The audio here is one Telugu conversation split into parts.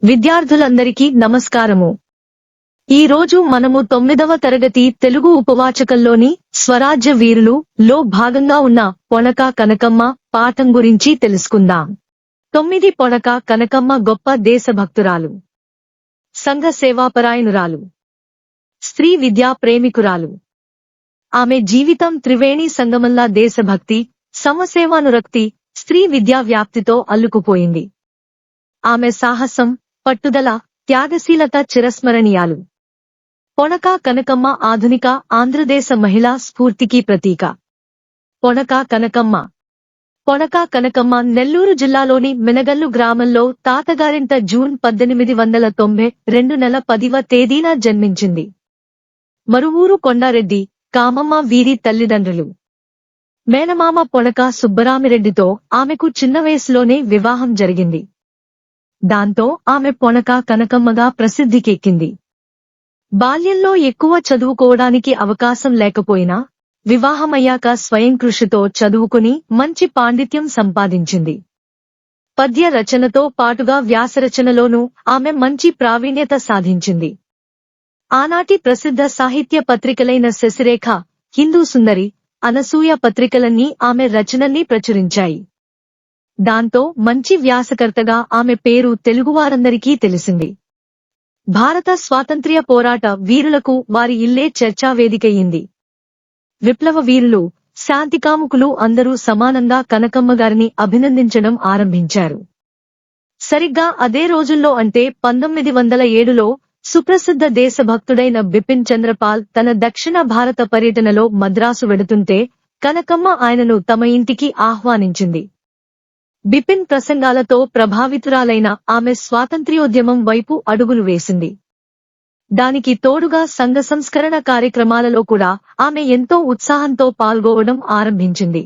విద్యార్థులందరికీ నమస్కారము. ఈ రోజు మనము 9వ తరగతి తెలుగు ఉపవాచకంలోని స్వరాజ్య వీరులు లో భాగంగా ఉన్న పొనక కనకమ్మ పాఠం గురించి తెలుసుకుందాం. 9 పొనక కనకమ్మ గొప్ప దేశభక్తురాలు, సంఘ సేవాపరాయణురాలు, స్త్రీ విద్యా ప్రేమికురాలు. ఆమె జీవితం త్రివేణి సంగమంలా దేశభక్తి, సమసేవానురక్తి, స్త్రీ విద్యా వ్యాప్తితో అల్లుకుపోయింది. ఆమె సాహసం, పట్టుదల, త్యాగశీలత చిరస్మరణీయాలు. పొనక కనకమ్మ ఆధునిక ఆంధ్రదేశ మహిళా స్ఫూర్తికి ప్రతీక. పొనక కనకమ్మ పొనక కనకమ్మ నెల్లూరు జిల్లాలోని మినగల్లు గ్రామంలో తాతగారింట జూన్ 1892 నెల 10వ తేదీన జన్మించింది. మరువూరు కొండారెడ్డి, కామమ్మ వీరి తల్లిదండ్రులు. మేనమామ పొనక సుబ్బరామిరెడ్డితో ఆమెకు చిన్న వయసులోనే వివాహం జరిగింది. దాంతో ఆమె పొనక కనకమ్మగా ప్రసిద్ధికెక్కింది. బాల్యంలో ఎక్కువ చదువుకోవడానికి అవకాశం లేకపోయినా వివాహమయ్యాక స్వయం కృషితో చదువుకుని మంచి పాండిత్యం సంపాదించింది. పద్య రచనతో పాటుగా వ్యాసరచనలోనూ ఆమె మంచి ప్రావీణ్యత సాధించింది. ఆనాటి ప్రసిద్ధ సాహిత్య పత్రికలైన శశిరేఖ, హిందూ సుందరి, అనసూయ పత్రికలన్నీ ఆమె రచనల్ని ప్రచురించాయి. దాంతో మంచి వ్యాసకర్తగా ఆమె పేరు తెలుగువారందరికీ తెలిసింది. భారత స్వాతంత్ర్య పోరాట వీరులకు వారి ఇల్లే చర్చావేదికయింది. విప్లవ వీరులు, శాంతికాముకులు అందరూ సమానంగా కనకమ్మగారిని అభినందించడం ఆరంభించారు. సరిగ్గా అదే రోజుల్లో అంటే 1907లో సుప్రసిద్ధ దేశభక్తుడైన బిపిన్ చంద్రపాల్ తన దక్షిణ భారత పర్యటనలో మద్రాసు వెడుతుంటే కనకమ్మ ఆయనను తమ ఇంటికి ఆహ్వానించింది. బిపిన్ ప్రసంగాలతో ప్రభావితురాలైన ఆమె స్వాతంత్ర్యోద్యమం వైపు అడుగులు వేసింది. దానికి తోడుగా సంఘ సంస్కరణ కార్యక్రమాలలో కూడా ఆమె ఎంతో ఉత్సాహంతో పాల్గొనడం ఆరంభించింది.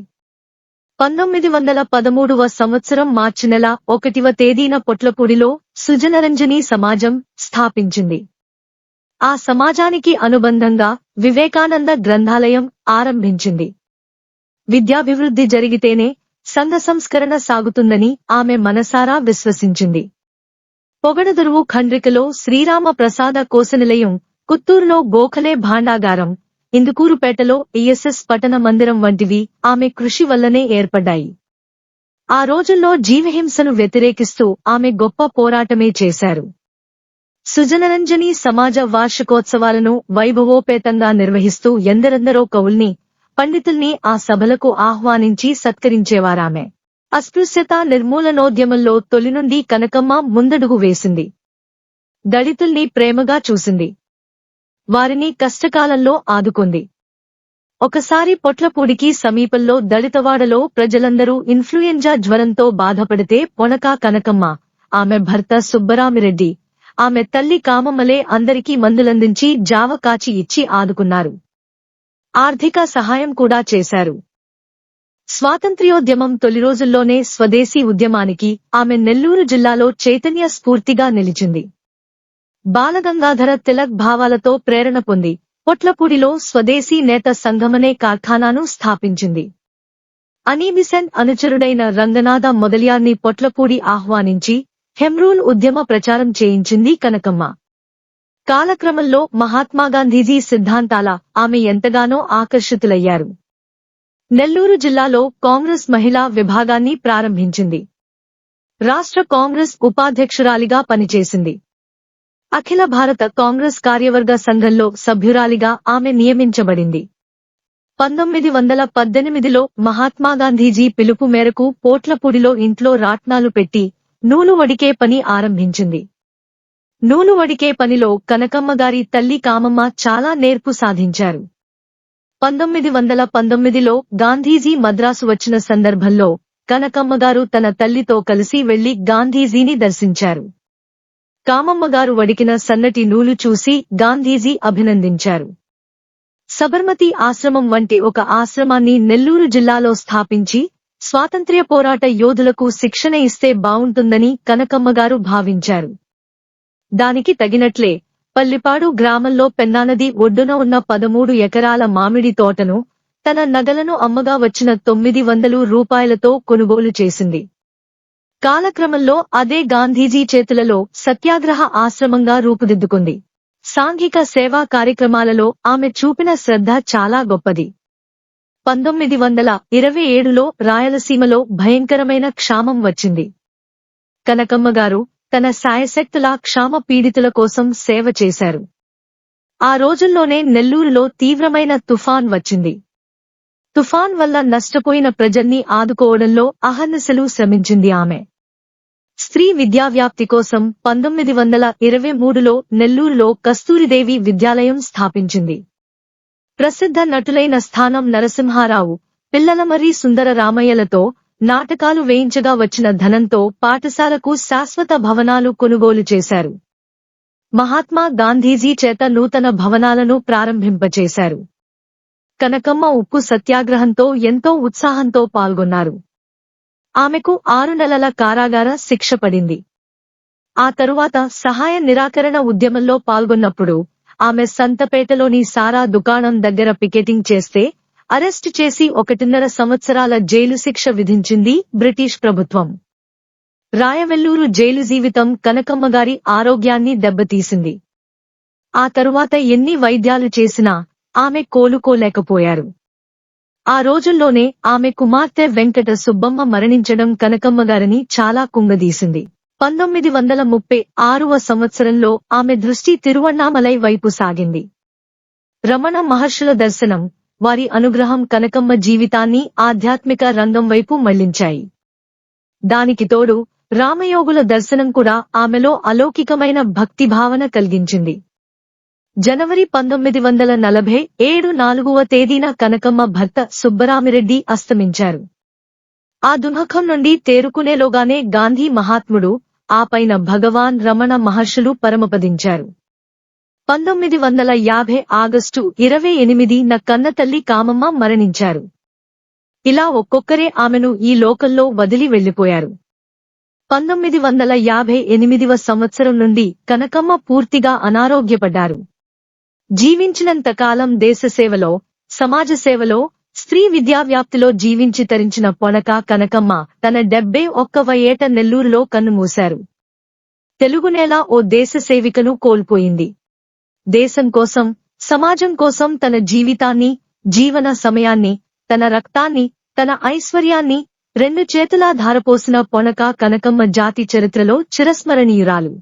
1913వ సంవత్సరం మార్చి నెల 1వ తేదీన పొట్లపూడిలో సుజనరంజని సమాజం స్థాపించింది. ఆ సమాజానికి అనుబంధంగా వివేకానంద గ్రంథాలయం ఆరంభించింది. విద్యాభివృద్ధి జరిగితేనే సంఘ సంస్కరణ సాగుతుందని ఆమె మనసారా విశ్వసించింది. పొగడదురువు ఖండ్రికలో శ్రీరామ ప్రసాద కోశనిలయం, కుత్తూరులో గోఖలే భాండాగారం, ఇందుకూరుపేటలో ఈఎస్ఎస్ పట్టణ మందిరం వంటివి ఆమె కృషి వల్లనే ఏర్పడ్డాయి. ఆ రోజుల్లో జీవహింసను వ్యతిరేకిస్తూ ఆమె గొప్ప పోరాటమే చేశారు. సుజనరంజని సమాజ వార్షికోత్సవాలను వైభవోపేతంగా నిర్వహిస్తూ ఎందరెందరో కవుల్ని, పండితుల్ని ఆ సభలకు ఆహ్వానించి సత్కరించేవారామె. అస్పృశ్యత నిర్మూలనోద్యమంలో తొలి నుండి కనకమ్మ ముందడుగు వేసింది. దళితుల్ని ప్రేమగా చూసింది. వారిని కష్టకాలంలో ఆదుకుంది. ఒకసారి పొట్లపూడికి సమీపంలో దళితవాడలో ప్రజలందరూ ఇన్ఫ్లుయెంజా జ్వరంతో బాధపడితే పొనక కనకమ్మ, ఆమె భర్త సుబ్బరామిరెడ్డి, ఆమె తల్లి కామమ్మలే అందరికీ మందులందించి జావ కాచి ఇచ్చి ఆదుకున్నారు. ఆర్థిక సహాయం కూడా చేశారు. స్వాతంత్ర్యోద్యమం తొలి రోజుల్లోనే స్వదేశీ ఉద్యమానికి ఆమె నెల్లూరు జిల్లాలో చైతన్య స్ఫూర్తిగా నిలిచింది. బాలగంగాధర తిలక్ భావాలతో ప్రేరణ పొంది పొట్లపూడిలో స్వదేశీ నేత సంఘమనే కార్ఖానాను స్థాపించింది. అనీబిసెంట్ అనుచరుడైన రంగనాథ మొదలియార్ని పొట్లపూడి ఆహ్వానించి హెమ్రూల్ ఉద్యమ ప్రచారం చేయించింది కనకమ్మ. కాలక్రమంలో మహాత్మాగాంధీజీ సిద్ధాంతాల ఆమె ఎంతగానో ఆకర్షితులయ్యారు. నెల్లూరు జిల్లాలో కాంగ్రెస్ మహిళా విభాగాన్ని ప్రారంభించింది. రాష్ట్ర కాంగ్రెస్ ఉపాధ్యక్షురాలిగా పనిచేసింది. అఖిల భారత కాంగ్రెస్ కార్యవర్గ సంఘంలో సభ్యురాలిగా ఆమె నియమించబడింది. 1918లో మహాత్మాగాంధీజీ పిలుపు మేరకు పోట్లపూడిలో ఇంట్లో రాట్నాలు పెట్టి నూలు వడికే పని ఆరంభించింది. నూలు వడికే పనిలో కనకమ్మగారి తల్లి కామమ్మ చాలా నేర్పు సాధించారు. 1919లో గాంధీజీ మద్రాసు వచ్చిన సందర్భంలో కనకమ్మగారు తన తల్లితో కలిసి వెళ్లి గాంధీజీని దర్శించారు. కామమ్మగారు వడికిన సన్నటి నూలు చూసి గాంధీజీ అభినందించారు. సబర్మతి ఆశ్రమం వంటి ఒక ఆశ్రమాన్ని నెల్లూరు జిల్లాలో స్థాపించి స్వాతంత్ర్య పోరాట యోధులకు శిక్షణ ఇస్తే బావుంటుందని కనకమ్మగారు భావించారు. దానికి తగినట్లే పల్లిపాడు గ్రామంలో పెన్నానది ఒడ్డున ఉన్న 13 ఎకరాల మామిడి తోటను తన నగలను అమ్మగా వచ్చిన 900 రూపాయలతో కొనుగోలు చేసింది. కాలక్రమంలో అదే గాంధీజీ చేతులలో సత్యాగ్రహ ఆశ్రమంగా రూపుదిద్దుకుంది. సాంఘిక సేవా కార్యక్రమాలలో ఆమె చూపిన శ్రద్ధ చాలా గొప్పది. 1927లో రాయలసీమలో భయంకరమైన క్షామం వచ్చింది. కనకమ్మగారు తన శాయశక్తులా క్షామ పీడితుల కోసం సేవ చేశారు. ఆ రోజుల్లోనే నెల్లూరులో తీవ్రమైన తుఫాన్ వచ్చింది. తుఫాన్ వల్ల నష్టపోయిన ప్రజల్ని ఆదుకోవడంలో అహర్నిశలు శ్రమించింది ఆమె. స్త్రీ విద్యావ్యాప్తి కోసం 1923లో నెల్లూరులో కస్తూరిదేవి విద్యాలయం స్థాపించింది. ప్రసిద్ధ నటులైన స్థానం నరసింహారావు, పిల్లలమర్రి సుందర రామయ్యలతో నాటకాలు వేయించగా వచ్చిన ధనంతో పాఠశాలకు శాశ్వత భవనాలు కొనుగోలు చేశారు. మహాత్మా గాంధీజీ చేత నూతన భవనాలను ప్రారంభింపచేశారు. కనకమ్మ ఉప్పు సత్యాగ్రహంతో ఎంతో ఉత్సాహంతో పాల్గొన్నారు. ఆమెకు 6 నెలల కారాగార శిక్ష పడింది. ఆ తరువాత సహాయ నిరాకరణ ఉద్యమంలో పాల్గొన్నప్పుడు ఆమె సంతపేటలోని సారా దుకాణం దగ్గర పికెటింగ్ చేస్తే అరెస్టు చేసి 1.5 సంవత్సరాల జైలు శిక్ష విధించింది బ్రిటిష్ ప్రభుత్వం. రాయవెల్లూరు జైలు జీవితం కనకమ్మగారి ఆరోగ్యాన్ని దెబ్బతీసింది. ఆ తరువాత ఎన్ని వైద్యాలు చేసినా ఆమె కోలుకోలేకపోయారు. ఆ రోజుల్లోనే ఆమె కుమార్తె వెంకట సుబ్బమ్మ మరణించడం కనకమ్మగారిని చాలా కుంగదీసింది. 1936వ సంవత్సరంలో ఆమె దృష్టి తిరువణ్ణామలై వైపు సాగింది. రమణ మహర్షుల దర్శనం, వారి అనుగ్రహం కనకమ్మ జీవితాన్ని ఆధ్యాత్మిక రంగం వైపు మళ్లించాయి. దానికి తోడు రామయోగుల దర్శనం కూడా ఆమెలో అలౌకికమైన భక్తిభావన కలిగించింది. జనవరి 1947 4వ తేదీన కనకమ్మ భర్త సుబ్బరామిరెడ్డి అస్తమించారు. ఆ దుఃఖం నుండి తేరుకునేలోగానే గాంధీ మహాత్ముడు, ఆపైన భగవాన్ రమణ మహర్షులు పరమపదించారు. 1950 ఆగస్టు 28న కన్నతల్లి కామమ్మ మరణించారు. ఇలా ఒక్కొక్కరే ఆమెను ఈ లోకంలో వదిలి వెళ్లిపోయారు. 1958వ సంవత్సరం నుండి కనకమ్మ పూర్తిగా అనారోగ్యపడ్డారు. జీవించినంత కాలం దేశసేవలో, సమాజ సేవలో, స్త్రీ విద్యావ్యాప్తిలో జీవించి తరించిన పొనక కనకమ్మ తన 71వ ఏట నెల్లూరులో కన్నుమూశారు. తెలుగునేల ఓ దేశ సేవికను కోల్పోయింది. దేశం కోసం, సమాజం కోసం తన జీవితాన్ని, జీవన సమయాన్ని, తన రక్తాన్ని, తన ఐశ్వర్యాన్ని 2 చేతులా ధారపోసిన పొనక కనకమ్మ జాతి చరిత్రలో చిరస్మరణీయురాలు.